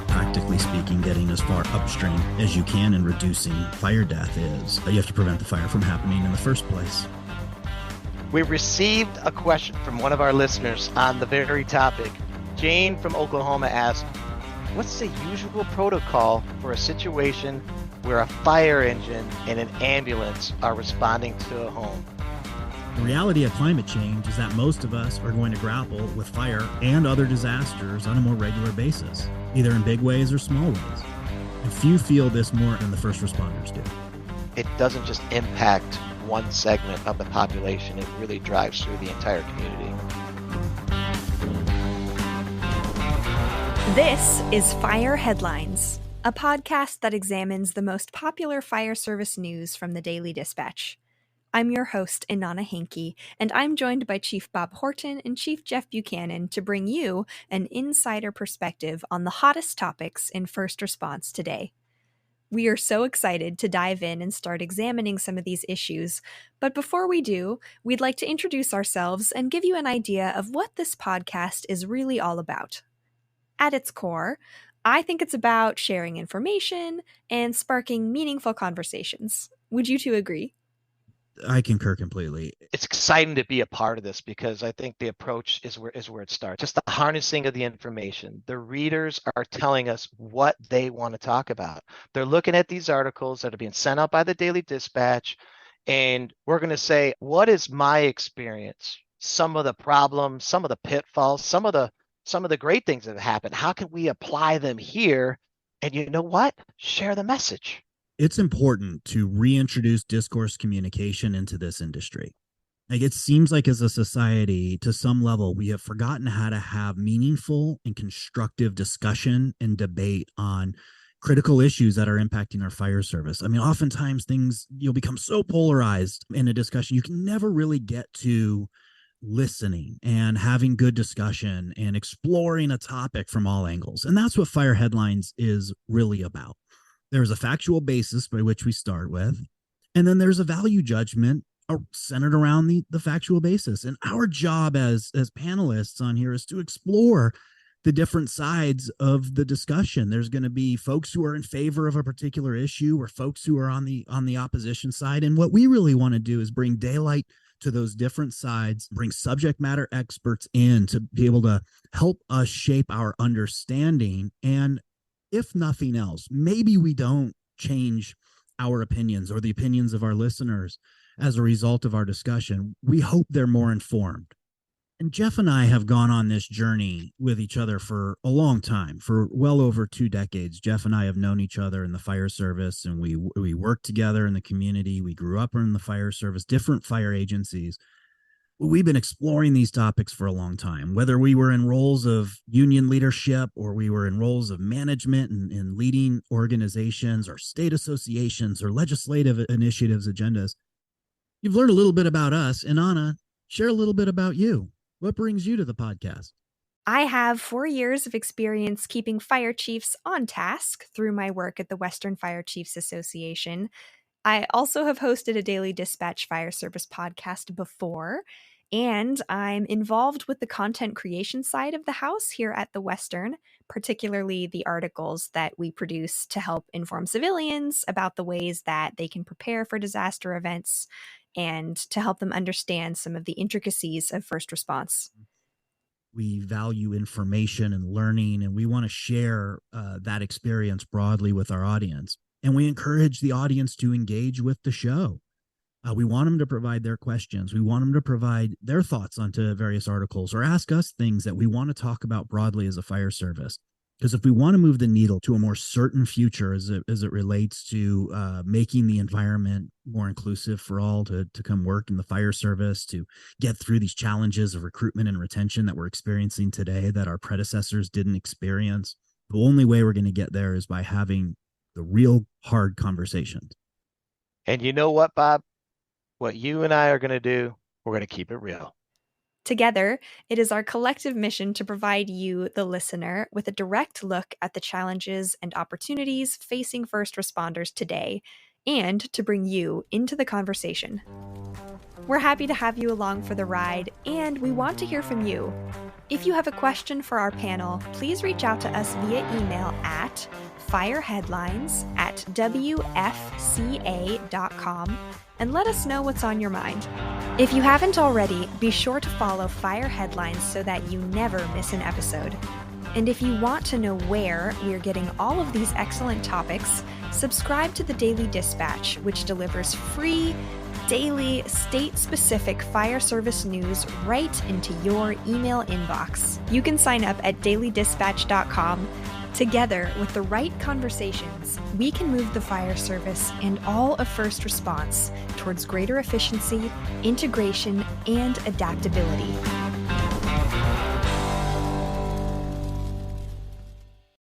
Practically speaking, getting as far upstream as you can in reducing fire death is, you have to prevent the fire from happening in the first place. We received a question from one of our listeners on the very topic. Jane from Oklahoma asked, what's the usual protocol for a situation where a fire engine and an ambulance are responding to a home? The reality of climate change is that most of us are going to grapple with fire and other disasters on a more regular basis, either in big ways or small ways. And few feel this more than the first responders do. It doesn't just impact one segment of the population, it really drives through the entire community. This is Fire Headlines, a podcast that examines the most popular fire service news from the Daily Dispatch. I'm your host, Inanna Hencke, and I'm joined by Chief Bob Horton and Chief Jeff Buchanan to bring you an insider perspective on the hottest topics in first response today. We are so excited to dive in and start examining some of these issues, but before we do, we'd like to introduce ourselves and give you an idea of what this podcast is really all about. At its core, I think it's about sharing information and sparking meaningful conversations. Would you two agree? I concur completely. It's exciting to be a part of this because I think the approach is where it starts. Just the harnessing of the information. The readers are telling us what they want to talk about. They're looking at these articles that are being sent out by the Daily Dispatch, and we're going to say, what is my experience? Some of the problems, some of the pitfalls, some of the great things that have happened. How can we apply them here? And you know what? Share the message. It's important to reintroduce discourse communication into this industry. Like, it seems like as a society, to some level, we have forgotten how to have meaningful and constructive discussion and debate on critical issues that are impacting our fire service. I mean, oftentimes you'll become so polarized in a discussion, you can never really get to listening and having good discussion and exploring a topic from all angles. And that's what Fire Headlines is really about. There's a factual basis by which we start with, and then there's a value judgment centered around the factual basis. And our job as panelists on here is to explore the different sides of the discussion. There's going to be folks who are in favor of a particular issue or folks who are on the opposition side. And what we really want to do is bring daylight to those different sides, bring subject matter experts in to be able to help us shape our understanding. And if nothing else, maybe we don't change our opinions or the opinions of our listeners as a result of our discussion. We hope they're more informed. And Jeff and I have gone on this journey with each other for a long time, for well over 2 decades. Jeff and I have known each other in the fire service, and we work together in the community. We grew up in the fire service, different fire agencies. We've been exploring these topics for a long time, whether we were in roles of union leadership or we were in roles of management and leading organizations or state associations or legislative initiatives, agendas. You've learned a little bit about us. And Anna, share a little bit about you. What brings you to the podcast? I have 4 years of experience keeping fire chiefs on task through my work at the Western Fire Chiefs Association. I also have hosted a Daily Dispatch Fire Service podcast before, and I'm involved with the content creation side of the house here at the Western, particularly the articles that we produce to help inform civilians about the ways that they can prepare for disaster events and to help them understand some of the intricacies of first response. We value information and learning, and we want to share that experience broadly with our audience. And we encourage the audience to engage with the show. We want them to provide their questions. We want them to provide their thoughts onto various articles or ask us things that we want to talk about broadly as a fire service. Because if we want to move the needle to a more certain future as it relates to making the environment more inclusive for all to come work in the fire service, to get through these challenges of recruitment and retention that we're experiencing today that our predecessors didn't experience, the only way we're going to get there is by having the real hard conversations. And you know what, Bob? What you and I are going to do, we're going to keep it real. Together, it is our collective mission to provide you, the listener, with a direct look at the challenges and opportunities facing first responders today, and to bring you into the conversation. We're happy to have you along for the ride, and we want to hear from you. If you have a question for our panel, please reach out to us via email at fireheadlines@wfca.com and let us know what's on your mind. If you haven't already, be sure to follow Fire Headlines so that you never miss an episode. And if you want to know where we're getting all of these excellent topics, subscribe to the Daily Dispatch, which delivers free, daily, state-specific fire service news right into your email inbox. You can sign up at dailydispatch.com. Together, with the right conversations, we can move the fire service and all of first response towards greater efficiency, integration, and adaptability.